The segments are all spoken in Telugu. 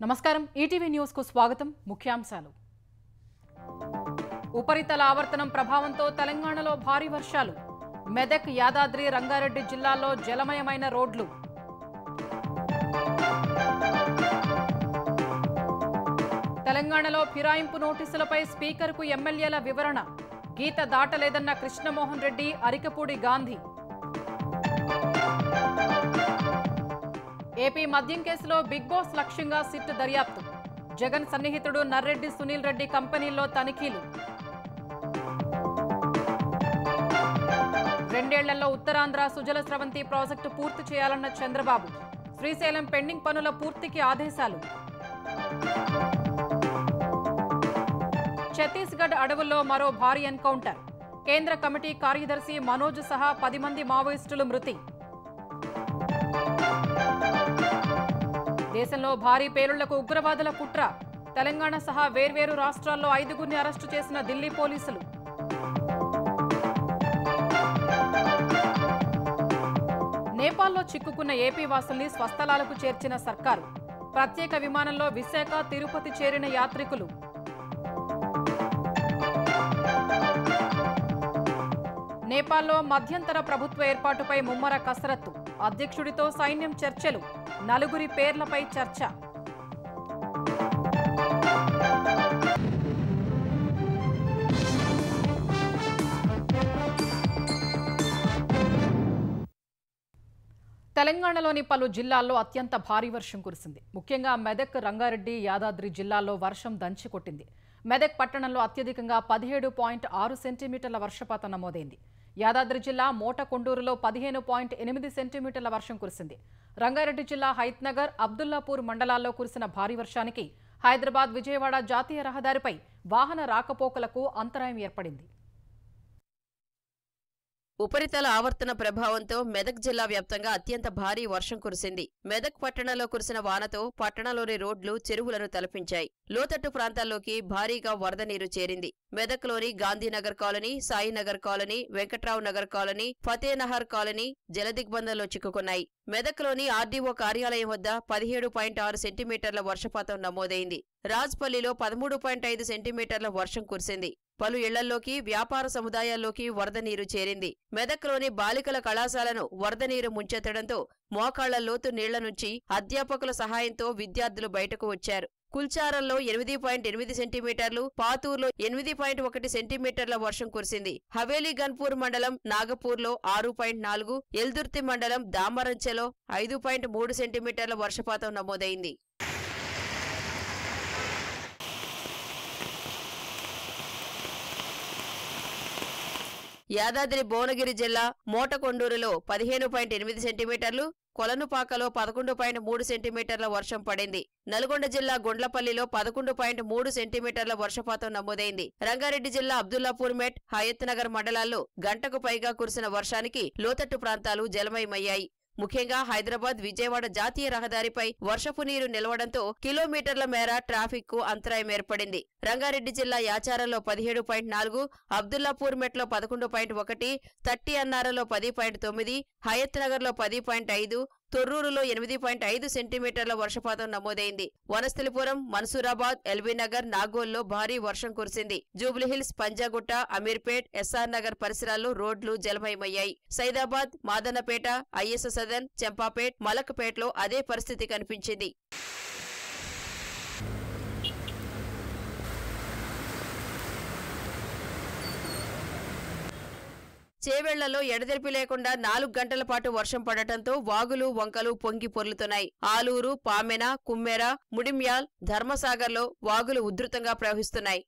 నమస్కారం ఈటీవీ న్యూస్ కు స్వాగతం ముఖ్యాంశాలు ఉపరితల ఆవర్తనం ప్రభావంతో తెలంగాణలో భారీ వర్షాలు మెదక్ యాదాద్రి రంగారెడ్డి జిల్లాల్లో జలమయమైన రోడ్లు తెలంగాణలో ఫిరాయింపు నోటీసులపై స్పీకర్కు ఎమ్మెల్యేల వివరణ గీత దాటలేదన్న కృష్ణమోహన్ రెడ్డి అరికపూడి గాంధీ ఏపీ మద్యం కేసులో బిగ్ బాస్ లక్ష్యంగా సిట్ దర్యాప్తు జగన్ సన్నిహితుడు నర్రెడ్డి సునీల్ రెడ్డి కంపెనీల్లో తనిఖీలు రెండేళ్లలో ఉత్తరాంధ్ర సుజల స్రవంతి ప్రాజెక్టు పూర్తి చేయాలన్న చంద్రబాబు శ్రీశైలం పెండింగ్ పనుల పూర్తికి ఆదేశాలు ఛత్తీస్గఢ్ అడవుల్లో మరో భారీ ఎన్కౌంటర్ కేంద్ర కమిటీ కార్యదర్శి మనోజ్ సహా 10 మంది మావోయిస్టులు మృతి దేశంలో భారీ పేలుళ్లకు ఉగ్రవాదుల కుట్ర తెలంగాణ సహా వేర్వేరు రాష్ట్రాల్లో 5గురిని అరెస్టు చేసిన ఢిల్లీ పోలీసులు నేపాల్లో చిక్కుకున్న ఏపీ వాసుల్ని స్వస్థలాలకు చేర్చిన సర్కారు ప్రత్యేక విమానంలో విశాఖ తిరుపతి చేరిన యాత్రికులు నేపాల్లో మధ్యంతర ప్రభుత్వ ఏర్పాటుపై ముమ్మర కసరత్తు అధ్యక్షుడితో సైన్యం చర్చలు 4 పేర్లపై చర్చ తెలంగాణలోని పలు జిల్లాల్లో అత్యంత భారీ వర్షం కురిసింది ముఖ్యంగా మెదక్ రంగారెడ్డి యాదాద్రి జిల్లాల్లో వర్షం దంచికొట్టింది మెదక్ పట్టణంలో అత్యధికంగా 17.6 సెంటీమీటర్ల వర్షపాతం నమోదైంది యాదాద్రి జిల్లా మోటకొండూరులో 15.8 సెంటీమీటర్ల వర్షం కురిసింది రంగారెడ్డి జిల్లా హైత్నగర్ అబ్దుల్లాపూర్ మండలాల్లో కురిసిన భారీ వర్షానికి హైదరాబాద్ విజయవాడ జాతీయ రహదారిపై వాహన రాకపోకలకు అంతరాయం ఏర్పడింది ఉపరితల ఆవర్తన ప్రభావంతో మెదక్ జిల్లా వ్యాప్తంగా అత్యంత భారీ వర్షం కురిసింది మెదక్ పట్టణంలో కురిసిన వానతో పట్టణంలోని రోడ్లు చెరువులను తలపించాయి లోతట్టు ప్రాంతాల్లోకి భారీగా వరద నీరు చేరింది మెదక్లోని Gandhinagar colony Sainagar colony Venkatrao Nagar colony Fatehnahar colony జలదిగ్బంధంలో చిక్కుకున్నాయి మెదక్లోని ఆర్డీఓ కార్యాలయం వద్ద 17.6 సెంటీమీటర్ల వర్షపాతం నమోదైంది రాజ్పల్లిలో 13.5 సెంటీమీటర్ల వర్షం కురిసింది పలు ఇళ్లల్లోకి వ్యాపార సముదాయాల్లోకి వరద నీరు చేరింది మెదక్లోని బాలికల కళాశాలను వరద నీరు ముంచెత్తడంతో మోకాళ్ల లోతు నీళ్ల నుంచి అధ్యాపకుల సహాయంతో విద్యార్థులు బయటకు వచ్చారు కుల్చారంలో 8.8 సెంటీమీటర్లు పాతూర్లో 8.1 సెంటీమీటర్ల వర్షం కురిసింది హవేలీ గన్పూర్ మండలం నాగపూర్లో 6.4 ఎల్దుర్తి మండలం దామరంచెలో 5.3 సెంటీమీటర్ల వర్షపాతం నమోదైంది యాదాద్రి భువనగిరి జిల్లా మోటకొండూరులో 15.8 సెంటీమీటర్లు కొలనుపాకలో 11.3 సెంటీమీటర్ల వర్షం పడింది నల్గొండ జిల్లా గుండ్లపల్లిలో 11.3 సెంటీమీటర్ల వర్షపాతం నమోదైంది రంగారెడ్డి జిల్లా అబ్దుల్లాపూర్ మెట్ హయత్ నగర్ మండలాల్లో గంటకు పైగా కురిసిన వర్షానికి లోతట్టు ప్రాంతాలు జలమయమయ్యాయి ముఖ్యంగా హైదరాబాద్ విజయవాడ జాతీయ రహదారిపై వర్షపు నీరు నిలవడంతో కిలోమీటర్ల మేర ట్రాఫిక్ కు అంతరాయం ఏర్పడింది రంగారెడ్డి జిల్లా యాచారంలో 17.4 అబ్దుల్లాపూర్ మెట్లో 11.1 తట్టి అన్నారలో 10.9 హయత్ నగర్లో 10.5 తొర్రూరులో 8.5 సెంటీమీటర్ల వర్షపాతం నమోదైంది వనస్థలిపురం మన్సూరాబాద్ ఎల్బీనగర్ నాగోల్లో భారీ వర్షం కురిసింది జూబ్లీహిల్స్ పంజాగుట్ట అమీర్పేట్ ఎస్ఆర్ నగర్ పరిసరాల్లో రోడ్లు జలమయమయ్యాయి సైదాబాద్ మాదన్నపేట ఐఎస్ సదన్ చెంపాపేట్ మలక్పేట్లో అదే పరిస్థితి కనిపించింది చేవెళ్లలో ఎడతెరిపి లేకుండా 4 గంటల పాటు వర్షం పడటంతో వాగులు వంకలు పొంగి పొర్లుతున్నాయి ఆలూరు పామెన కుమ్మెర ముడిమ్యాల్ ధర్మసాగర్లో వాగులు ఉధృతంగా ప్రవహిస్తున్నాయి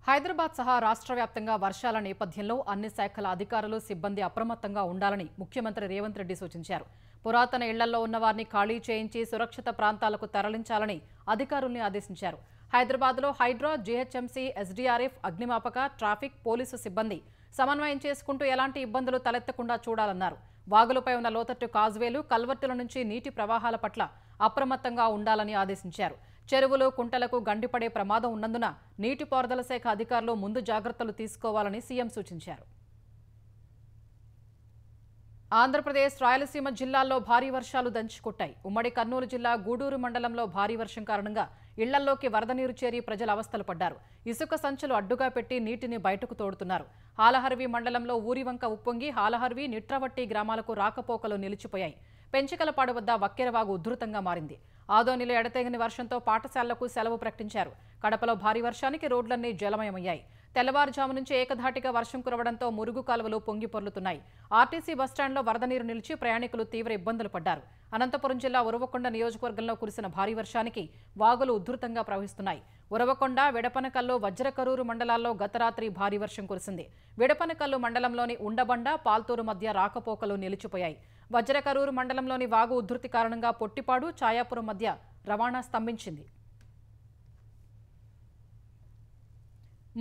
హైదరాబాద్ సహా రాష్ట్ర వ్యాప్తంగా వర్షాల నేపథ్యంలో అన్ని శాఖల అధికారులు సిబ్బంది అప్రమత్తంగా ఉండాలని ముఖ్యమంత్రి రేవంత్ రెడ్డి సూచించారు పురాతన ఇళ్లలో ఉన్న వారిని ఖాళీ చేయించి సురక్షిత ప్రాంతాలకు తరలించాలని అధికారుల్ని ఆదేశించారు హైదరాబాద్లో హైడ్రా జీహెచ్ఎంసీ ఎస్డీఆర్ఎఫ్ అగ్నిమాపక ట్రాఫిక్ పోలీసు సిబ్బంది సమన్వయం చేసుకుంటూ ఎలాంటి ఇబ్బందులు తలెత్తకుండా చూడాలన్నారు వాగులపై ఉన్న లోతట్టు కాజ్వేలు కల్వర్టుల నుంచి నీటి ప్రవాహాల పట్ల అప్రమత్తంగా ఉండాలని ఆదేశించారు చెరువులు కుంటలకు గండిపడే ప్రమాదం ఉన్నందున నీటిపారుదల శాఖ అధికారులు ముందు జాగ్రత్తలు తీసుకోవాలని సీఎం సూచించారు ఆంధ్రప్రదేశ్ రాయలసీమ జిల్లాల్లో భారీ వర్షాలు దంచుకొట్టాయి. ఉమ్మడి కర్నూలు జిల్లా గూడూరు మండలంలో భారీ వర్షం కారణంగా ఇళ్లల్లోకి వరద నీరు చేరి ప్రజలు అవస్థలు పడ్డారు. ఇసుక సంచులు అడ్డుగా పెట్టి నీటిని బయటకు తోడుతున్నారు. హాలహర్వి మండలంలో ఊరివంక ఉప్పొంగి హాలహర్వి, నిట్రవట్టి గ్రామాలకు రాకపోకలు నిలిచిపోయాయి. పెంచికలపాడు వద్ద వక్కెరవాగు ఉధృతంగా మారింది. ఆదోనిలో ఎడతెగని వర్షంతో పాఠశాలలకు సెలవు ప్రకటించారు. కడపలో భారీ వర్షానికి రోడ్లన్నీ జలమయమయ్యాయి. తెల్లవారుజాము నుంచి ఏకధాటిగా వర్షం కురవడంతో మురుగు కాలువలు పొంగి పొర్లుతున్నాయి. ఆర్టీసీ బస్టాండ్లో వరద నీరు నిలిచి ప్రయాణికులు తీవ్ర ఇబ్బందులు పడ్డారు. అనంతపురం జిల్లా ఉరవకొండ నియోజకవర్గంలో కురిసిన భారీ వర్షానికి వాగులు ఉధృతంగా ప్రవహిస్తున్నాయి. ఉరవకొండ, విడపనకల్లు, వజ్రకరూరు మండలాల్లో గత రాత్రి భారీ వర్షం కురిసింది. విడపనకల్లు మండలంలోని ఉండబండ, పాల్తూరు మధ్య రాకపోకలు నిలిచిపోయాయి. వజ్రకరూరు మండలంలోని వాగు ఉధృతి కారణంగా పొట్టిపాడు, ఛాయాపురం మధ్య రవాణా స్తంభించింది.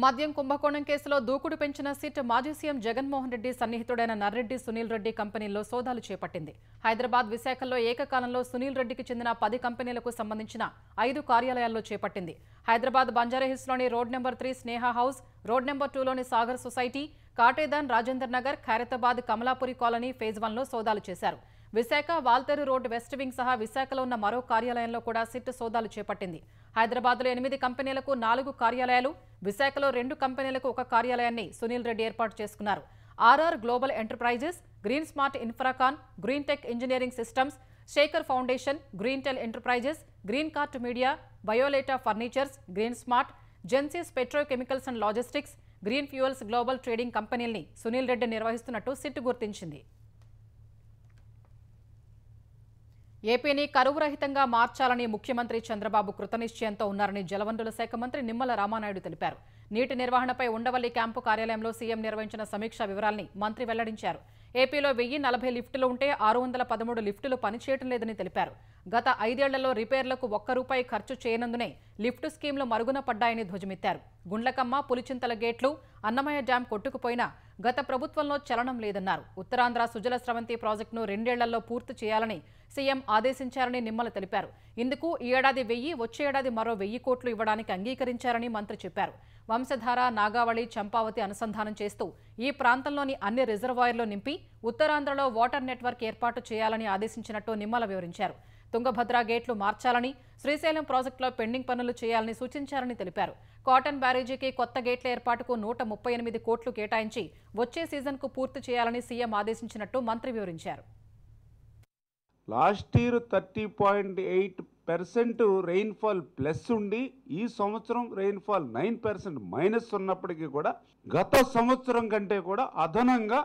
మద్యం కుంభకోణం కేసులో దూకుడు పెంచిన సిట్ మాజీ సీఎం జగన్మోహన్ రెడ్డి సన్నిహితుడైన నర్రెడ్డి సునీల్ రెడ్డి కంపెనీల్లో సోదాలు చేపట్టింది. హైదరాబాద్, విశాఖలో ఏకకాలంలో సునీల్ రెడ్డికి చెందిన 10 కంపెనీలకు సంబంధించిన 5 కార్యాలయాల్లో చేపట్టింది. హైదరాబాద్ బంజారాహిల్స్లోని road number 3 Sneha house, road number 2లోని Sagar society, Katedan, Rajender Nagar, Khairatabad, Kamalapuri colony phase 1లో సోదాలు చేశారు. Visakha, Waltair road, west wing సహా విశాఖలో ఉన్న మరో కార్యాలయంలో కూడా సిట్ సోదాలు చేపట్టింది. హైదరాబాద్లో 8 కంపెనీలకు 4 కార్యాలయాలు, విశాఖలో 2 కంపెనీలకు 1 కార్యాలయాన్ని సునీల్ రెడ్డి ఏర్పాటు చేసుకున్నారు. RR global enterprises, green smart infracon, green tech engineering systems, Shekar foundation, green tel enterprises, green cart media, బయోలేటా ఫర్నిచర్స్, గ్రీన్ స్మార్ట్, జెన్సీస్ petrochemicals and logistics, green fuels global trading కంపెనీల్ని సునీల్ రెడ్డి నిర్వహిస్తున్నట్టు సిట్ గుర్తించింది. ఏపీని కరువు రహితంగా మార్చాలని ముఖ్యమంత్రి చంద్రబాబు కృతనిశ్చయంతో ఉన్నారని జలవనరుల శాఖ మంత్రి నిమ్మల రామానాయుడు తెలిపారు. నీటి నిర్వహణపై ఉండవల్లి క్యాంపు కార్యాలయంలో సీఎం నిర్వహించిన సమీక్షా వివరాల్ని మంత్రి వెల్లడించారు. ఏపీలో 1040 లిఫ్టులు ఉంటే 613 లిఫ్టులు పనిచేయడం లేదని తెలిపారు. గత 5 ఏళ్లలో రిపేర్లకు ₹1 ఖర్చు చేయనందునే లిఫ్టు స్కీంలు మరుగున పడ్డాయని ధ్వజమెత్తారు. గుండ్లకమ్మ, పులిచింతల గేట్లు, అన్నమయ్య డ్యాం కొట్టుకుపోయినా గత ప్రభుత్వంలో చలనం లేదన్నారు. ఉత్తరాంధ్ర సుజల స్రవంతి ప్రాజెక్టును 2 ఏళ్లలో పూర్తి చేయాలని సీఎం ఆదేశించారని నిమ్మల తెలిపారు. ఇందుకు ఈ ఏడాది 1000, వచ్చే ఏడాది మరో 1000 కోట్లు ఇవ్వడానికి అంగీకరించారని మంత్రి చెప్పారు. వంశధార, నాగావళి, చంపావతి అనుసంధానం చేస్తూ ఈ ప్రాంతంలోని అన్ని రిజర్వాయర్లు నింపి ఉత్తరాంధ్రలో వాటర్ నెట్వర్క్ ఏర్పాటు చేయాలని ఆదేశించినట్టు నిమ్మల వివరించారు. తుంగభద్ర గేట్లు మార్చాలని, శ్రీశైలం ప్రాజెక్టులో పెండింగ్ పనులు చేయాలని సూచించారని తెలిపారు. కాటన్ బ్యారేజీకి కొత్త గేట్ల ఏర్పాటుకు 138 కోట్లు కేటాయించి వచ్చే సీజన్కు పూర్తి చేయాలని సీఎం ఆదేశించినట్టు మంత్రి వివరించారు. లాస్ట్ ఇయర్ 30.8% రెయిన్ఫాల్ ప్లస్ ఉండి ఈ సంవత్సరం రెయిన్ఫాల్ 9% మైనస్ ఉన్నప్పటికీ కూడా గత సంవత్సరం కంటే కూడా అదనంగా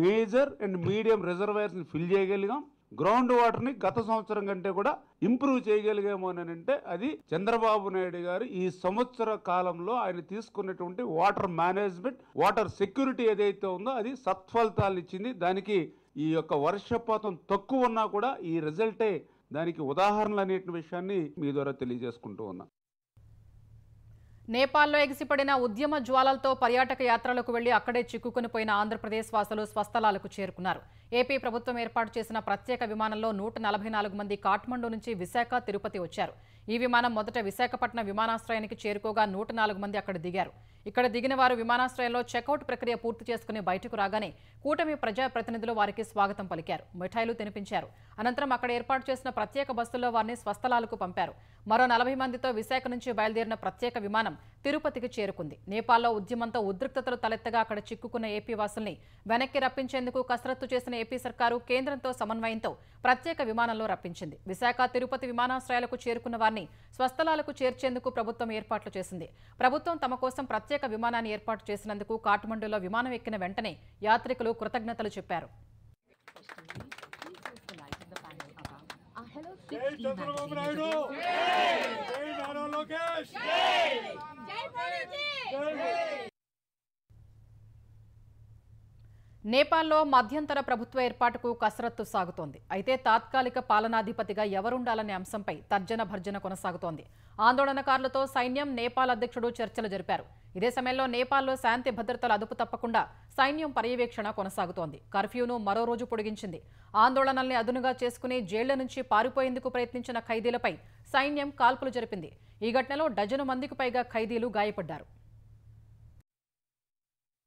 మేజర్ అండ్ మీడియం రిజర్వాయర్స్ని ఫిల్ చేయగలిగాం. గ్రౌండ్ వాటర్ని గత సంవత్సరం కంటే కూడా ఇంప్రూవ్ చేయగలిగాము అని అంటే అది చంద్రబాబు నాయుడు గారు ఈ సంవత్సర కాలంలో ఆయన తీసుకున్నటువంటి వాటర్ మేనేజ్మెంట్, వాటర్ సెక్యూరిటీ ఏదైతే ఉందో అది సత్ఫలితాలు ఇచ్చింది. దానికి ఈ యొక్క వర్షపాతం తక్కువ ఉన్నా కూడా ఈ రిజల్టే దానికి ఉదాహరణలు అనే విషయాన్ని మీ ద్వారా తెలియజేసుకుంటూ ఉన్నా. నేపాల్లో ఎగిసిపడిన ఉద్యమ జ్వాలలతో పర్యాటక యాత్రలకు వెళ్లి అక్కడే చిక్కుకుని పోయిన ఆంధ్రప్రదేశ్ వాసులు స్వస్థలాలకు చేరుకున్నారు. ఏపీ ప్రభుత్వం ఏర్పాటు చేసిన ప్రత్యేక విమానంలో 144 మంది కాఠ్మండు నుంచి విశాఖ, తిరుపతి వచ్చారు. ఈ విమానం మొదట విశాఖపట్నం విమానాశ్రయానికి చేరుకోగా 104 మంది అక్కడ దిగారు. ఇక్కడ దిగిన వారు విమానాశ్రయంలో చెక్అవుట్ ప్రక్రియ పూర్తి చేసుకుని బయటకు రాగానే కూటమి ప్రజాప్రతినిధులు వారికి స్వాగతం పలికారు, మిఠాయిలు తినిపించారు. అనంతరం అక్కడ ఏర్పాటు చేసిన ప్రత్యేక బస్సుల్లో వారిని స్వస్థలాలకు పంపారు. మరో 40 మందితో విశాఖ నుంచి బయలుదేరిన ప్రత్యేక విమానం తిరుపతికి చేరుకుంది. నేపాల్లో ఉద్యమంతో ఉద్రిక్తతలు తలెత్తగా అక్కడ చిక్కుకున్న ఏపీ వాసుల్ని వెనక్కి రప్పించేందుకు కసరత్తు చేసిన ఏపీ సర్కారు కేంద్రంతో సమన్వయంతో ప్రత్యేక విమానంలో రప్పించింది. విశాఖ, తిరుపతి విమానాశ్రయాలకు చేరుకున్న వారిని స్వస్థలాలకు చేర్చేందుకు ప్రభుత్వం ఏర్పాట్లు చేసింది. ప్రభుత్వం తమ కోసం ప్రత్యేక విమానాన్ని ఏర్పాటు చేసినందుకు కాఠ్మండూలో విమానం ఎక్కిన వెంటనే యాత్రికులు కృతజ్ఞతలు చెప్పారు. నేపాల్లో మధ్యంతర ప్రభుత్వ ఏర్పాటుకు కసరత్తు సాగుతోంది. అయితే తాత్కాలిక పాలనాధిపతిగా ఎవరుండాలనే అంశంపై తర్జన భర్జన కొనసాగుతోంది. ఆందోళనకారులతో సైన్యం, నేపాల్ అధ్యక్షుడు చర్చలు జరిపారు. ఇదే సమయంలో నేపాల్లో శాంతి భద్రతలు అదుపు తప్పకుండా సైన్యం పర్యవేక్షణ కొనసాగుతోంది. కర్ఫ్యూను మరో రోజు పొడిగించింది. ఆందోళనల్ని అదునుగా చేసుకుని జైళ్ల నుంచి పారిపోయేందుకు ప్రయత్నించిన ఖైదీలపై సైన్యం కాల్పులు జరిపింది. ఈ ఘటనలో డజను మందికి పైగా ఖైదీలు గాయపడ్డారు.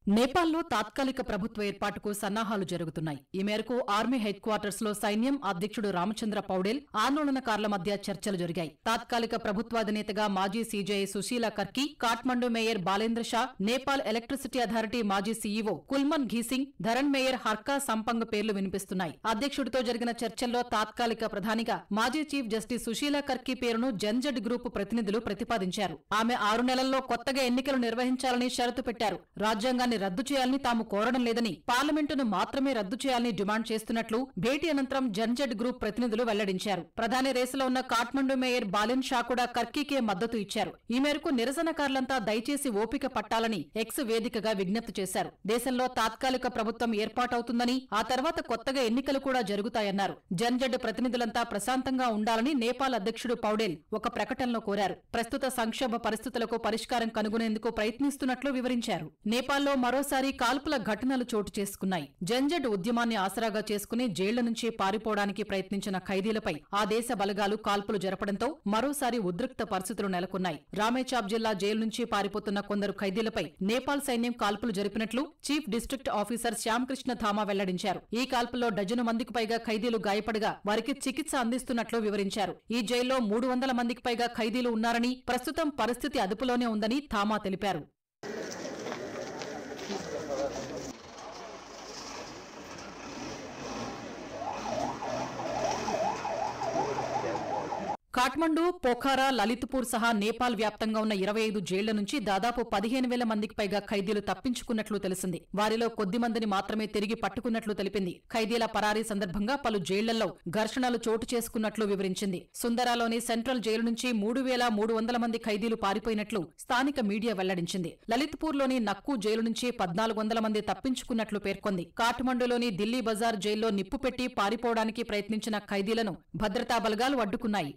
నేపాల్లో తాత్కాలిక ప్రభుత్వ ఏర్పాటుకు సన్నాహాలు జరుగుతున్నాయి. ఈ మేరకు ఆర్మీ హెడ్ క్వార్టర్స్ లో సైన్యం అధ్యక్షుడు రామచంద్ర పౌడేల్ ఆందోళనకారుల మధ్య చర్చలు జరిగాయి. తాత్కాలిక ప్రభుత్వాధినేతగా మాజీ CJI Sushila Karki, Kathmandu mayor Balendra Shah, Nepal electricity authority మాజీ సీఈఓ కుల్మన్ ఘీసింగ్, ధరణ్ మేయర్ హర్కా సంపంగ్ పేర్లు వినిపిస్తున్నాయి. అధ్యక్షుడితో జరిగిన చర్చల్లో తాత్కాలిక ప్రధానిగా మాజీ చీఫ్ జస్టిస్ సుశీలా కర్కీ పేరును జన్జడ్ గ్రూప్ ప్రతినిధులు ప్రతిపాదించారు. ఆమె 6 నెలల్లో కొత్తగా ఎన్నికలు నిర్వహించాలని షరతు పెట్టారు. రాజ్యాంగాన్ని రద్దు చేయాలని తాము కోరడం లేదని, పార్లమెంటును మాత్రమే రద్దు చేయాలని డిమాండ్ చేస్తున్నట్లు భేటీ అనంతరం జన్జడ్ గ్రూప్ ప్రతినిధులు వెల్లడించారు. ప్రధాని రేసులో ఉన్న కాఠ్మండు మేయర్ బాలెన్ షా కూడా కర్కీకే మద్దతు ఇచ్చారు. ఈ మేరకు నిరసనకారులంతా దయచేసి ఓపిక పట్టాలని ఎక్స్ వేదికగా విజ్ఞప్తి చేశారు. దేశంలో తాత్కాలిక ప్రభుత్వం ఏర్పాటవుతుందని, ఆ తర్వాత కొత్తగా ఎన్నికలు కూడా జరుగుతాయన్నారు. జన్జడ్ ప్రతినిధులంతా ప్రశాంతంగా ఉండాలని నేపాల్ అధ్యక్షుడు పౌడేల్ ఒక ప్రకటనలో కోరారు. ప్రస్తుత సంక్షోభ పరిస్థితులకు పరిష్కారం కనుగొనేందుకు ప్రయత్నిస్తున్నట్లు వివరించారు. నేపాల్లో మరోసారి కాల్పుల ఘటనలు చోటు చేసుకున్నాయి. జన్జడ్ ఉద్యమాన్ని ఆసరాగా చేసుకుని జైళ్ల నుంచి పారిపోవడానికి ప్రయత్నించిన ఖైదీలపై ఆ దేశ బలగాలు కాల్పులు జరపడంతో మరోసారి ఉద్రిక్త పరిస్థితులు నెలకొన్నాయి. రామేచాబ్ జిల్లా జైలు నుంచి పారిపోతున్న కొందరు ఖైదీలపై నేపాల్ సైన్యం కాల్పులు జరిపినట్లు చీఫ్ డిస్ట్రిక్ట్ ఆఫీసర్ శ్యామకృష్ణ ధామా వెల్లడించారు. ఈ కాల్పుల్లో డజను మందికి పైగా ఖైదీలు గాయపడగా వారికి చికిత్స అందిస్తున్నట్లు వివరించారు. ఈ జైల్లో 300 మందికి పైగా ఖైదీలు ఉన్నారని, ప్రస్తుతం పరిస్థితి అదుపులోనే ఉందని ధామా తెలిపారు. కాఠ్మండు, పోఖారా, లలిత్పూర్ సహా నేపాల్ వ్యాప్తంగా ఉన్న 25 జైళ్ల నుంచి దాదాపు 15,000 మందికి పైగా ఖైదీలు తప్పించుకున్నట్లు తెలిసింది. వారిలో కొద్ది మందిని మాత్రమే తిరిగి పట్టుకున్నట్లు తెలిపింది. ఖైదీల పరారీ సందర్భంగా పలు జైళ్లలో ఘర్షణలు చోటు చేసుకున్నట్లు వివరించింది. సుందరాలోని సెంట్రల్ జైలు నుంచి 3,300 మంది ఖైదీలు పారిపోయినట్లు స్థానిక మీడియా వెల్లడించింది. లలిత్పూర్లోని నక్కు జైలు నుంచి 1,400 మంది తప్పించుకున్నట్లు పేర్కొంది. కాఠ్మండులోని ఢిల్లీ బజార్ జైల్లో నిప్పు పెట్టి పారిపోవడానికి ప్రయత్నించిన ఖైదీలను భద్రతా బలగాలు అడ్డుకున్నాయి.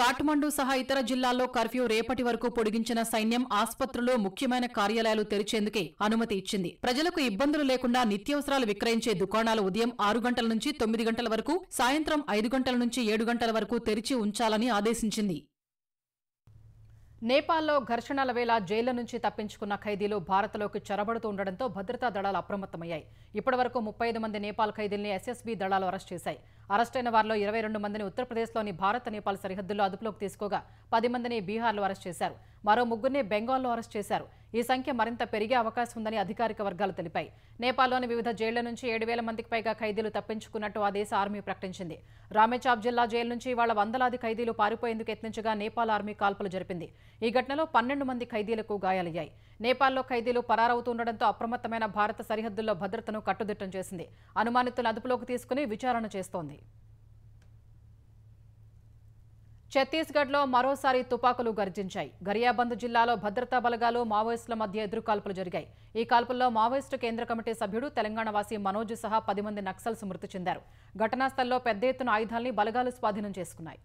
కాఠ్మండు సహా ఇతర జిల్లాల్లో కర్ఫ్యూ రేపటి వరకు పొడిగించిన సైన్యం ఆస్పత్రులు, ముఖ్యమైన కార్యాలయాలు తెరిచేందుకే అనుమతి ఇచ్చింది. ప్రజలకు ఇబ్బందులు లేకుండా నిత్యావసరాలు విక్రయించే దుకాణాలు ఉదయం 6 గంటల నుంచి 9 గంటల వరకు, సాయంత్రం 5 గంటల నుంచి 7 గంటల వరకు తెరిచి ఉంచాలని ఆదేశించింది. నేపాల్లో ఘర్షణల వేళ జైళ్ల నుంచి తప్పించుకున్న ఖైదీలు భారత్లోకి చొరబడుతూ ఉండడంతో భద్రతా దళాలు అప్రమత్తమయ్యాయి. ఇప్పటివరకు 35 మంది నేపాల్ ఖైదీల్ని ఎస్ఎస్బీ దళాలు అరెస్ట్ చేశాయి. అరెస్టైన వారిలో 22 మందిని ఉత్తరప్రదేశ్లోని భారత్ నేపాల్ సరిహద్దుల్లో అదుపులోకి తీసుకోగా 10 మందిని బీహార్లో అరెస్ట్ చేశారు. మరో 3 బెంగాల్లో అరెస్ట్ చేశారు. ఈ సంఖ్య మరింత పెరిగే అవకాశం ఉందని అధికారిక వర్గాలు తెలిపాయి. నేపాల్లోని వివిధ జైళ్ల నుంచి 7,000 మందికి పైగా ఖైదీలు తప్పించుకున్నట్టు ఆ దేశ ఆర్మీ ప్రకటించింది. రామేచాబ్ జిల్లా జైలు నుంచి ఇవాళ వందలాది ఖైదీలు పారిపోయేందుకు యత్నించగా నేపాల్ ఆర్మీ కాల్పులు జరిపింది. ఈ ఘటనలో 12 మంది ఖైదీలకు గాయాలయ్యాయి. నేపాల్లో ఖైదీలు పరారవుతుండటంతో అప్రమత్తమైన భారత సరిహద్దుల్లో భద్రతను కట్టుదిట్టం చేసింది. అనుమానితులను అదుపులోకి తీసుకుని విచారణ చేస్తోంది. ఛత్తీస్గఢ్లో మరోసారి తుపాకులు గర్జించాయి. గరియాబంద్ జిల్లాలో భద్రతా బలగాలు, మావోయిస్టుల మధ్య ఎదురుకాల్పులు జరిగాయి. ఈ కాల్పుల్లో మావోయిస్టు కేంద్ర కమిటీ సభ్యుడు తెలంగాణ వాసి మనోజ్ సహా 10 మంది నక్సల్స్ మృతి చెందారు. ఘటనా స్థలంలో పెద్ద ఎత్తున ఆయుధాల్ని బలగాలు స్వాధీనం చేసుకున్నాయి.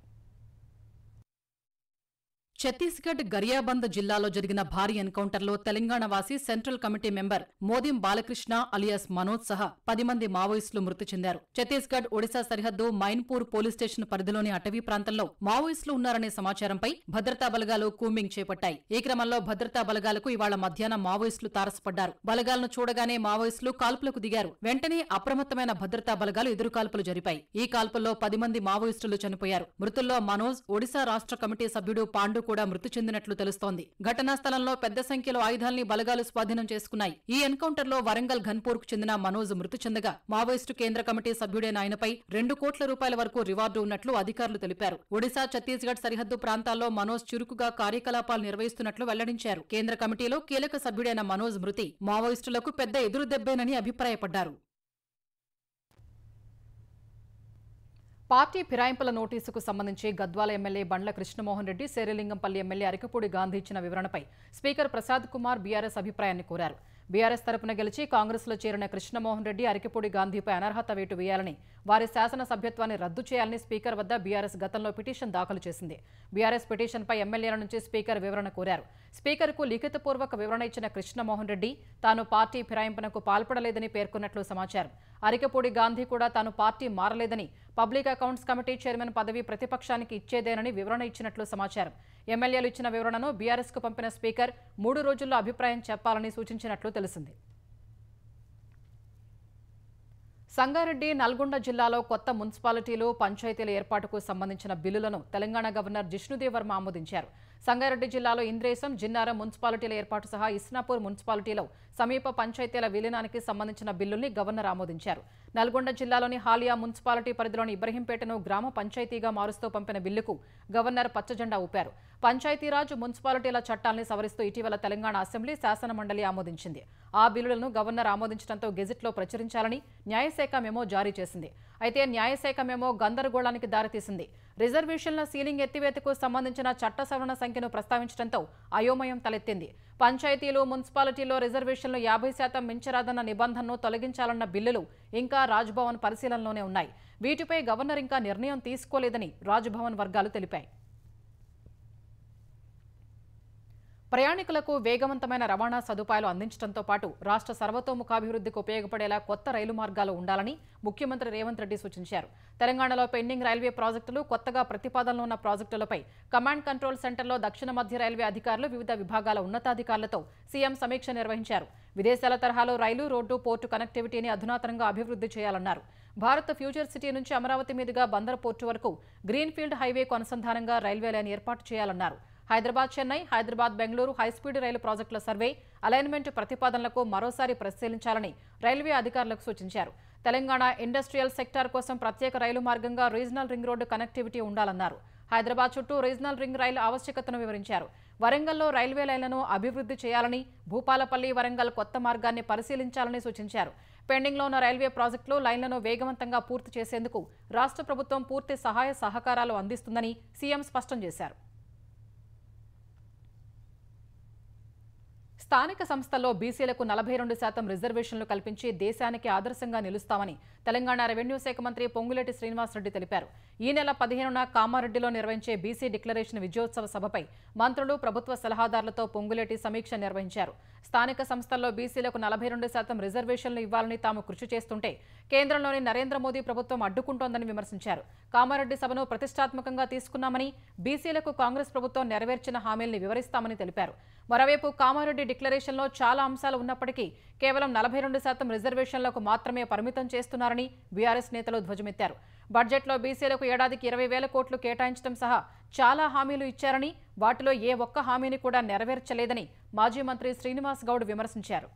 ఛత్తీస్గఢ్ గరియాబంద్ జిల్లాలో జరిగిన భారీ ఎన్కౌంటర్లో తెలంగాణ వాసి central committee member Modem Balakrishna alias Manoj సహా 10 మంది మావోయిస్టులు మృతి చెందారు. ఛత్తీస్గఢ్, ఒడిశా సరిహద్దు మైన్పూర్ పోలీస్ స్టేషన్ పరిధిలోని అటవీ ప్రాంతంలో మావోయిస్టులు ఉన్నారనే సమాచారంపై భద్రతా బలగాలు కూంబింగ్ చేపట్టాయి. ఈ క్రమంలో భద్రతా బలగాలకు ఇవాళ మధ్యాహ్నం మావోయిస్టులు తారసపడ్డారు. బలగాలను చూడగానే మావోయిస్టులు కాల్పులకు దిగారు. వెంటనే అప్రమత్తమైన భద్రతా బలగాలు ఎదురుకాల్పులు జరిపాయి. ఈ కాల్పుల్లో 10 మంది మావోయిస్టులు చనిపోయారు. మృతుల్లో మనోజ్, ఒడిశా రాష్ట్ర కమిటీ సభ్యుడు పాండు కూడా మృతి చెందినట్లు తెలుస్తోంది. ఘటనా స్థలంలో పెద్ద సంఖ్యలో ఆయుధాల్ని బలగాలు స్వాధీనం చేసుకున్నాయి. ఈ ఎన్కౌంటర్లో వరంగల్ ఘన్పూర్కు చెందిన మనోజ్ మృతి చెందగా మావోయిస్టు కేంద్ర కమిటీ సభ్యుడైన ఆయనపై 2 కోట్ల రూపాయల వరకు రివార్డు ఉన్నట్లు అధికారులు తెలిపారు. ఒడిశా, ఛత్తీస్గఢ్ సరిహద్దు ప్రాంతాల్లో మనోజ్ చురుకుగా కార్యకలాపాలు నిర్వహిస్తున్నట్లు వెల్లడించారు. కేంద్ర కమిటీలో కీలక సభ్యుడైన మనోజ్ మృతి మావోయిస్టులకు పెద్ద ఎదురుదెబ్బేనని అభిప్రాయపడ్డారు. పార్టీ ఫిరాయింపుల నోటీసుకు సంబంధించి గద్వాల ఎమ్మెల్యే బండ్ల కృష్ణమోహన్ రెడ్డి, శేరిలింగంపల్లి ఎమ్మెల్యే అరికపూడి గాంధీ ఇచ్చిన వివరణపై స్పీకర్ ప్రసాద్ కుమార్ బీఆర్ఎస్ అభిప్రాయాన్ని కోరారు. బీఆర్ఎస్ తరపున గెలిచి కాంగ్రెస్లో చేరిన కృష్ణమోహన్ రెడ్డి, అరికపూడి గాంధీపై అనర్హత వేటు వేయాలని, వారి శాసన సభ్యత్వాన్ని రద్దు చేయాలని స్పీకర్ వద్ద బీఆర్ఎస్ గతంలో పిటిషన్ దాఖలు చేసింది. బీఆర్ఎస్ పిటిషన్పై ఎమ్మెల్యేల నుంచి స్పీకర్ వివరణ కోరారు. స్పీకర్కు లిఖితపూర్వక వివరణ ఇచ్చిన కృష్ణమోహన్ రెడ్డి తాను పార్టీ ఫిరాయింపునకు పాల్పడలేదని పేర్కొన్నట్లు సమాచారం. అరికపూడి గాంధీ కూడా తాను పార్టీ మారలేదని, పబ్లిక్ అకౌంట్స్ కమిటీ చైర్మన్ పదవి ప్రతిపక్షానికి ఇచ్చేదేనని వివరణ ఇచ్చినట్లు సమాచారం. ఎమ్మెల్యేలు ఇచ్చిన వివరణను బీఆర్ఎస్కు పంపిన స్పీకర్ 3 రోజుల్లో అభిప్రాయం చెప్పాలని సూచించినట్లు తెలిసింది. సంగారెడ్డి, నల్గొండ జిల్లాలో కొత్త మున్సిపాలిటీలు, పంచాయతీల ఏర్పాటుకు సంబంధించిన బిల్లులను తెలంగాణ గవర్నర్ జిష్ణుదేవ్ వర్మ ఆమోదించారు. సంగారెడ్డి జిల్లాలో ఇంద్రేశం, జిన్నారం మున్సిపాలిటీల ఏర్పాటు సహా ఇస్నాపూర్ మున్సిపాలిటీలో సమీప పంచాయతీల విలీనానికి సంబంధించిన బిల్లుల్ని గవర్నర్ ఆమోదించారు. నల్గొండ జిల్లాలోని హాలియా మున్సిపాలిటీ పరిధిలోని ఇబ్రహీంపేటను గ్రామ పంచాయతీగా మారుస్తూ పంపిన బిల్లుకు గవర్నర్ పచ్చజెండా ఊపారు. పంచాయతీరాజ్, మున్సిపాలిటీల చట్టాల్ని సవరిస్తూ ఇటీవల తెలంగాణ అసెంబ్లీ, శాసన మండలి ఆమోదించింది. ఆ బిల్లులను గవర్నర్ ఆమోదించడంతో గెజిట్లో ప్రచురించాలని న్యాయశాఖ మెమో జారీ చేసింది. అయితే న్యాయశాఖ మెమో గందరగోళానికి దారితీసింది. రిజర్వేషన్ల సీలింగ్ ఎత్తివేతకు సంబంధించిన చట్ట సవరణ సంఖ్యను ప్రస్తావించడంతో అయోమయం తలెత్తింది. పంచాయతీలు, మున్సిపాలిటీల్లో రిజర్వేషన్లు 50% మించరాదన్న నిబంధనను తొలగించాలన్న బిల్లులు ఇంకా రాజ్భవన్ పరిశీలనలోనే ఉన్నాయి. వీటిపై గవర్నర్ ఇంకా నిర్ణయం తీసుకోలేదని రాజ్భవన్ వర్గాలు తెలిపాయి. ప్రయాణికులకు వేగవంతమైన రవాణా సదుపాయాలు అందించడంతో పాటు రాష్ట్ర సర్వతోముఖాభివృద్ధికి ఉపయోగపడేలా కొత్త రైలు మార్గాలు ఉండాలని ముఖ్యమంత్రి రేవంత్ రెడ్డి సూచించారు. తెలంగాణలో పెండింగ్ రైల్వే ప్రాజెక్టులు, కొత్తగా ప్రతిపాదనలో ఉన్న ప్రాజెక్టులపై కమాండ్ కంట్రోల్ సెంటర్లో దక్షిణ మధ్య రైల్వే అధికారులు, వివిధ విభాగాల ఉన్నతాధికారులతో సీఎం సమీక్ష నిర్వహించారు. విదేశాల తరహాలో రైలు, రోడ్డు, పోర్టు కనెక్టివిటీని అధునాతనంగా అభివృద్ధి చేయాలన్నారు. భారత్ ఫ్యూచర్ సిటీ నుంచి అమరావతి మీదుగా బందర్ పోర్టు వరకు గ్రీన్ఫీల్డ్ హైవేకు అనుసంధానంగా రైల్వే లైన్ ఏర్పాటు చేయాలన్నారు. హైదరాబాద్, చెన్నై, హైదరాబాద్, బెంగళూరు హైస్పీడ్ రైలు ప్రాజెక్టుల సర్వే, అలైన్మెంట్ ప్రతిపాదనలకు మరోసారి పరిశీలించాలని రైల్వే అధికారులకు సూచించారు. తెలంగాణ ఇండస్ట్రియల్ సెక్టార్ కోసం ప్రత్యేక రైలు మార్గంగా రీజనల్ రింగ్ రోడ్డు కనెక్టివిటీ ఉండాలన్నారు. హైదరాబాద్ చుట్టూ రీజనల్ రింగ్ రైలు ఆవశ్యకతను వివరించారు. వరంగల్లో రైల్వే లైన్లను అభివృద్ధి చేయాలని, భూపాలపల్లి, వరంగల్ కొత్త మార్గాన్ని పరిశీలించాలని సూచించారు. పెండింగ్లో ఉన్న రైల్వే ప్రాజెక్టులు, లైన్లను వేగవంతంగా పూర్తి చేసేందుకు రాష్ట్ర ప్రభుత్వం పూర్తి సహాయ సహకారాలు అందిస్తుందని సీఎం స్పష్టం చేశారు. స్థానిక సంస్థల్లో బీసీలకు 42% రిజర్వేషన్లు కల్పించి దేశానికి ఆదర్శంగా నిలుస్తామని తెలంగాణ రెవెన్యూ శాఖ మంత్రి పొంగులేటి శ్రీనివాసరెడ్డి తెలిపారు. ఈ నెల 15న కామారెడ్డిలో నిర్వహించే బీసీ డిక్లరేషన్ విజయోత్సవ సభపై మంత్రులు, ప్రభుత్వ సలహాదారులతో పొంగులేటి సమీక్ష నిర్వహించారు. స్థానిక సంస్థల్లో బీసీలకు 42% రిజర్వేషన్లు ఇవ్వాలని తాము కృషి చేస్తుంటే కేంద్రంలోని నరేంద్ర మోదీ ప్రభుత్వం అడ్డుకుంటోందని విమర్శించారు. కామారెడ్డి సభను ప్రతిష్టాత్మకంగా తీసుకున్నామని, బీసీలకు కాంగ్రెస్ ప్రభుత్వం నెరవేర్చిన హామీల్ని వివరిస్తామని తెలిపారు. మరోవైపు కామారెడ్డి డిక్లరేషన్లో చాలా అంశాలు ఉన్నప్పటికీ కేవలం 42% రిజర్వేషన్లకు మాత్రమే పరిమితం చేస్తున్నారని బీఆర్ఎస్ నేతలు ధ్వజమెత్తారు. బడ్జెట్లో బీసీలకు ఏడాదికి 20,000 కోట్లు కేటాయించడం సహా చాలా హామీలు ఇచ్చారని, వాటిలో ఏ ఒక్క హామీని కూడా నెరవేర్చలేదని మాజీ మంత్రి శ్రీనివాస్ గౌడ్ విమర్శించారు.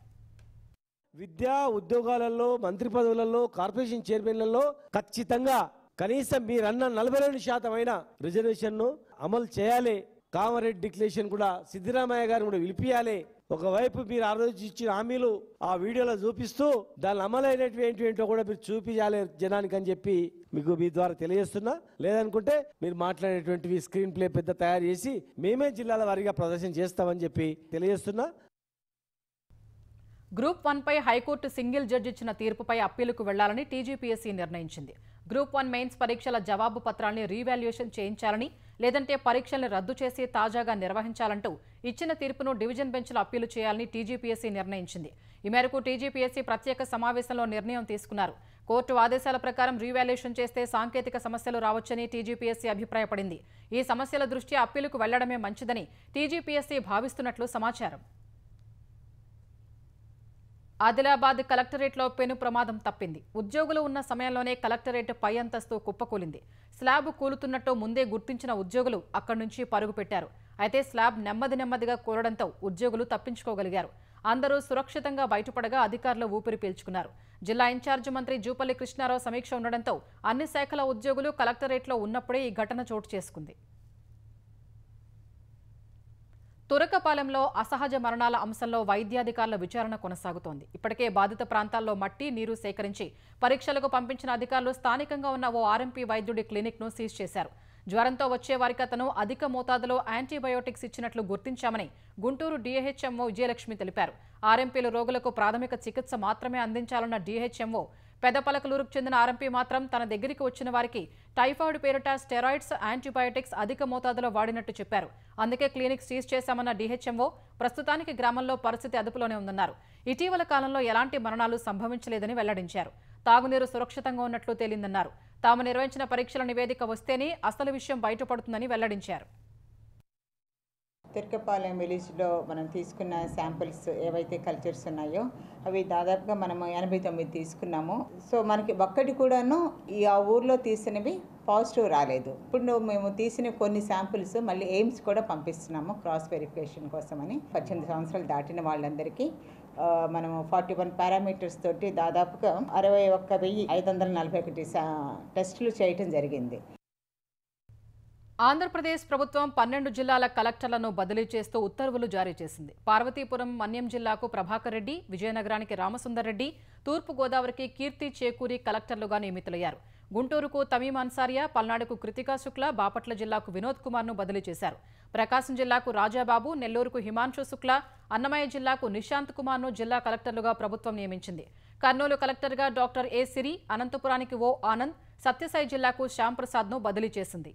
విద్యా ఉద్యోగాలలో, మంత్రి పదవులలో, కార్పొరేషన్ చైర్మన్లలో ఖచ్చితంగా కనీసం మీరన్న 42% అయిన రిజర్వేషన్ను అమలు చేయాలి. కామారెడ్డి డిక్లరేషన్ కూడా సిద్ధరామయ్య గారిని కూడా పిలిపియాలి. ఒకవైపు మీరు ఆ రోజు ఇచ్చిన హామీలు ఆ వీడియోలో చూపిస్తూ దాని అమలైనటువంటి ఏంటో కూడా మీరు చూపించాలి జనానికి అని చెప్పి మీకు మీ ద్వారా తెలియజేస్తున్నా. లేదనుకుంటే మీరు మాట్లాడేటువంటివి స్క్రీన్ ప్లే పెద్ద తయారు చేసి మేమే జిల్లాల వారీగా ప్రదర్శన చేస్తామని చెప్పి తెలియజేస్తున్నా. గ్రూప్ 1పై హైకోర్టు సింగిల్ జడ్జి ఇచ్చిన తీర్పుపై అప్పీలుకు వెళ్లాలని టీజీపీఎస్సీ నిర్ణయించింది. గ్రూప్ 1 మెయిన్స్ పరీక్షల జవాబు పత్రాల్ని రీవాల్యుయేషన్ చేయించాలని, లేదంటే పరీక్షల్ని రద్దు చేసి తాజాగా నిర్వహించాలంటూ ఇచ్చిన తీర్పును డివిజన్ బెంచ్లో అప్పీలు చేయాలని టీజీపీఎస్సీ నిర్ణయించింది. ఈ మేరకు టీజీపీఎస్సీ ప్రత్యేక సమావేశంలో నిర్ణయం తీసుకున్నారు. కోర్టు ఆదేశాల ప్రకారం రీవాల్యుయేషన్ చేస్తే సాంకేతిక సమస్యలు రావచ్చని టీజీపీఎస్సీ అభిప్రాయపడింది. ఈ సమస్యల దృష్ట్యా అప్పీలుకు వెళ్లడమే మంచిదని టీజీపీఎస్సీ భావిస్తున్నట్లు సమాచారం. ఆదిలాబాద్ కలెక్టరేట్లో పెను ప్రమాదం తప్పింది. ఉద్యోగులు ఉన్న సమయంలోనే కలెక్టరేట్ పై అంతస్తు కుప్పకూలింది. స్లాబ్ కూలుతున్నట్టు ముందే గుర్తించిన ఉద్యోగులు అక్కడి నుంచి పరుగు పెట్టారు. అయితే స్లాబ్ నెమ్మదిగా కూలడంతో ఉద్యోగులు తప్పించుకోగలిగారు. అందరూ సురక్షితంగా బయటపడగా అధికారులు ఊపిరి పీల్చుకున్నారు. జిల్లా ఇన్ఛార్జి మంత్రి జూపల్లి కృష్ణారావు సమీక్ష ఉండడంతో అన్ని శాఖల ఉద్యోగులు కలెక్టరేట్లో ఉన్నప్పుడే ఈ ఘటన చోటు చేసుకుంది. తురకపాలెంలో అసహజ మరణాల అంశంలో వైద్యాధికారుల విచారణ కొనసాగుతోంది. ఇప్పటికే బాధిత ప్రాంతాల్లో మట్టి, నీరు సేకరించి పరీక్షలకు పంపించిన అధికారులు స్థానికంగా ఉన్న ఓ ఆర్ఎంపీ వైద్యుడి క్లినిక్ను సీజ్ చేశారు. జ్వరంతో వచ్చే వారికి అతను అధిక మోతాదులో యాంటీబయోటిక్స్ ఇచ్చినట్లు గుర్తించామని గుంటూరు డీహెచ్ఎంఓ విజయలక్ష్మి తెలిపారు. ఆర్ఎంపీలు రోగులకు ప్రాథమిక చికిత్స మాత్రమే అందించాలన్న డీహెచ్ఎంఓ పెదపలకలూరుకు చెందిన ఆర్ఎంపీ మాత్రం తన దగ్గరికి వచ్చిన వారికి టైఫాయిడ్ పేరిట స్టెరాయిడ్స్, యాంటీబయాటిక్స్ అధిక మోతాదులో వాడినట్టు చెప్పారు. అందుకే క్లినిక్ సీజ్ చేశామన్న డీహెచ్ఎంఓ ప్రస్తుతానికి గ్రామంలో పరిస్థితి అదుపులోనే ఉందన్నారు. ఇటీవల కాలంలో ఎలాంటి మరణాలు సంభవించలేదని వెల్లడించారు. తాగునీరు సురక్షితంగా ఉన్నట్లు తేలిందన్నారు. తాము నిర్వహించిన పరీక్షల నివేదిక వస్తేనే అసలు విషయం బయటపడుతుందని వెల్లడించారు. తిరకపాలెం విలేజ్లో మనం తీసుకున్న శాంపిల్స్ ఏవైతే కల్చర్స్ ఉన్నాయో అవి దాదాపుగా మనము 89 తీసుకున్నాము. సో మనకి ఒక్కటి కూడాను ఆ ఊర్లో తీసినవి పాజిటివ్ రాలేదు. ఇప్పుడు మేము తీసిన కొన్ని శాంపిల్స్ మళ్ళీ ఎయిమ్స్ కూడా పంపిస్తున్నాము క్రాస్ వెరిఫికేషన్ కోసమని. 18 సంవత్సరాలు దాటిన వాళ్ళందరికీ మనము 41 పారామీటర్స్ తోటి దాదాపుగా 61,541 టెస్టులు చేయటం జరిగింది. ఆంధ్రప్రదేశ్ ప్రభుత్వం 12 జిల్లాల కలెక్టర్లను బదిలీ చేస్తూ ఉత్తర్వులు జారీ చేసింది. పార్వతీపురం మన్యం జిల్లాకు ప్రభాకర్ రెడ్డి, విజయనగరానికి రామసుందర్ రెడ్డి, తూర్పు గోదావరికి కీర్తి చేకూరి కలెక్టర్లుగా నియమితులయ్యారు. గుంటూరుకు తమీం అన్సారియా, పల్నాడుకు కృతికా శుక్లా, బాపట్ల జిల్లాకు వినోద్ కుమార్ను బదిలీ చేశారు. ప్రకాశం జిల్లాకు రాజాబాబు, నెల్లూరుకు హిమాంశు శుక్లా, అన్నమయ్య జిల్లాకు నిశాంత్ కుమార్ను జిల్లా కలెక్టర్లుగా ప్రభుత్వం నియమించింది. కర్నూలు కలెక్టర్గా డాక్టర్ ఏ సిరి, అనంతపురానికి ఓ ఆనంద్, సత్యసాయి జిల్లాకు శ్యాంప్రసాద్ను బదిలీ చేసింది.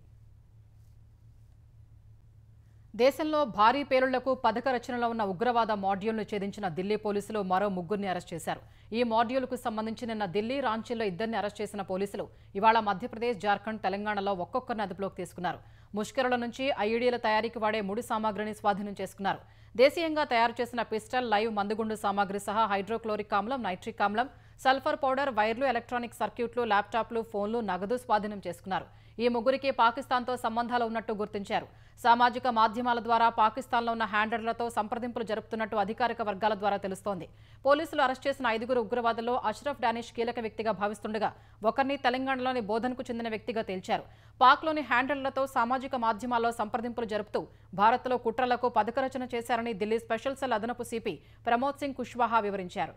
దేశంలో భారీ పేలుళ్లకు పథక రచనలో ఉన్న ఉగ్రవాద మాడ్యూల్ను ఛేదించిన ఢిల్లీ పోలీసులు మరో 3 అరెస్ట్ చేశారు. ఈ మాడ్యూల్కు సంబంధించి నిన్న ఢిల్లీ, రాంచీలో 2 అరెస్ట్ చేసిన పోలీసులు ఇవాళ మధ్యప్రదేశ్, జార్ఖండ్, తెలంగాణలో ఒక్కొక్కరిని అదుపులోకి తీసుకున్నారు. ముష్కరుల నుంచి ఐఈడీల తయారీకి వాడే ముడి సామాగ్రిని స్వాధీనం చేసుకున్నారు. దేశీయంగా తయారు చేసిన పిస్టల్, లైవ్ మందుగుండు సామాగ్రి సహా హైడ్రోక్లోరిక్ ఆమ్లం, నైట్రిక్ ఆమ్లం, సల్ఫర్ పౌడర్, వైర్లు, ఎలక్ట్రానిక్ సర్క్యూట్లు, ల్యాప్టాప్లు, ఫోన్లు, నగదు స్వాధీనం చేసుకున్నారు. ఈ 3కి పాకిస్తాన్తో సంబంధాలు ఉన్నట్టు గుర్తించారు. సామాజిక మాధ్యమాల ద్వారా పాకిస్తాన్లో ఉన్న హ్యాండర్లతో సంప్రదింపులు జరుపుతున్నట్టు అధికారిక వర్గాల ద్వారా తెలుస్తోంది. పోలీసులు అరెస్ట్ చేసిన 5 ఉగ్రవాదుల్లో అష్రఫ్ డానిష్ కీలక వ్యక్తిగా భావిస్తుండగా ఒకరిని తెలంగాణలోని బోధన్కు చెందిన వ్యక్తిగా తేల్చారు. పాక్లోని హ్యాండర్లతో సామాజిక మాధ్యమాల్లో సంప్రదింపులు జరుపుతూ భారత్లో కుట్రలకు పథకరచన చేశారని ఢిల్లీ స్పెషల్ సెల్ అదనపు సిపి ప్రమోద్ సింగ్ కుష్వాహా వివరించారు.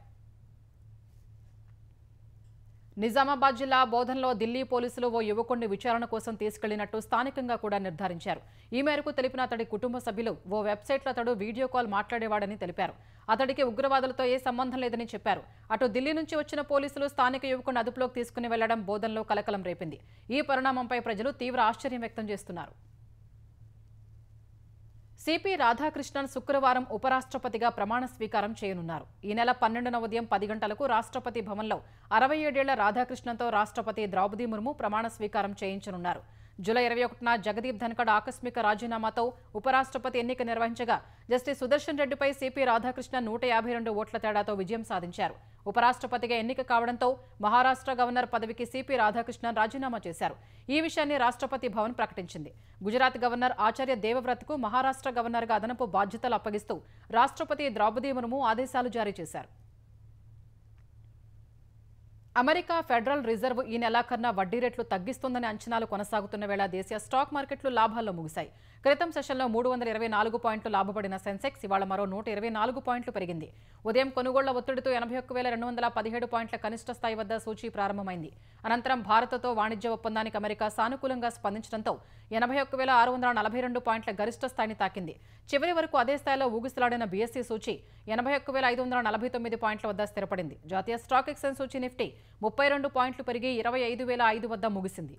నిజామాబాద్ జిల్లా బోధన్లో ఢిల్లీ పోలీసులు ఓ యువకుడిని విచారణ కోసం తీసుకెళ్లినట్టు స్థానికంగా కూడా నిర్ధారించారు. ఈ మేరకు తెలిపిన అతడి కుటుంబ సభ్యులు ఓ వెబ్సైట్లో అతడు వీడియో కాల్ మాట్లాడేవాడని తెలిపారు. అతడికి ఉగ్రవాదులతో ఏ సంబంధం లేదని చెప్పారు. అటు ఢిల్లీ నుంచి వచ్చిన పోలీసులు స్థానిక యువకుడిని అదుపులోకి తీసుకుని వెళ్లడం బోధన్లో కలకలం రేపింది. ఈ పరిణామంపై ప్రజలు తీవ్ర ఆశ్చర్యం వ్యక్తం చేస్తున్నారు. సిపి రాధాకృష్ణన్ శుక్రవారం ఉపరాష్ట్రపతిగా ప్రమాణ స్వీకారం చేయనున్నారు. ఈ నెల 12న ఉదయం 10 గంటలకు రాష్ట్రపతి భవన్లో 67 ఏళ్ల రాధాకృష్ణన్తో రాష్ట్రపతి ద్రౌపది ముర్ము ప్రమాణ స్వీకారం చేయించనున్నారు. జూలై 21న జగదీప్ ధన్కడ్ ఆకస్మిక రాజీనామాతో ఉపరాష్ట్రపతి ఎన్నిక నిర్వహించగా జస్టిస్ సుదర్శన్ రెడ్డిపై సిపి రాధాకృష్ణన్ 152 ఓట్ల తేడాతో విజయం సాధించారు. ఉపరాష్ట్రపతిగా ఎన్నిక కావడంతో మహారాష్ట్ర గవర్నర్ పదవికి సిపి రాధాకృష్ణన్ రాజీనామా చేశారు. ఈ విషయాన్ని రాష్ట్రపతి భవన్ ప్రకటించింది. గుజరాత్ గవర్నర్ ఆచార్య దేవవ్రత్కు మహారాష్ట్ర గవర్నర్గా అదనపు బాధ్యతలు అప్పగిస్తూ రాష్ట్రపతి ద్రౌపది ముర్ము ఆదేశాలు జారీ చేశారు. అమెరికా ఫెడరల్ రిజర్వ్ ఈ నెలాఖరున వడ్డీ రేట్లు తగ్గిస్తుందనే అంచనాలు కొనసాగుతున్న వేళ దేశీయ స్టాక్ మార్కెట్లు లాభాల్లో ముగిశాయి. క్రితం సెషన్లో 324 పాయింట్లు లాభపడిన సెన్సెక్స్ ఇవాళ మరో 124 పాయింట్లు పెరిగింది. ఉదయం కొనుగోళ్ల ఒత్తిడితో 81,217 పాయింట్ల కనిష్ట స్థాయి వద్ద సూచీ ప్రారంభమైంది. అనంతరం భారత్తో వాణిజ్య ఒప్పందానికి అమెరికా సానుకూలంగా స్పందించడంతో 81,642 పాయింట్ల గరిష్ట స్థాయిని తాకింది. చివరి వరకు అదే స్థాయిలో ఊగిసలాడిన బీఎస్సీ సూచీ 81,549 పాయింట్ల వద్ద స్థిరపడింది. జాతీయ స్టాక్ ఎక్స్చేంజ్ సూచీ నిఫ్టీ 32 పాయింట్లు పెరిగి 25,005 వద్ద ముగిసింది.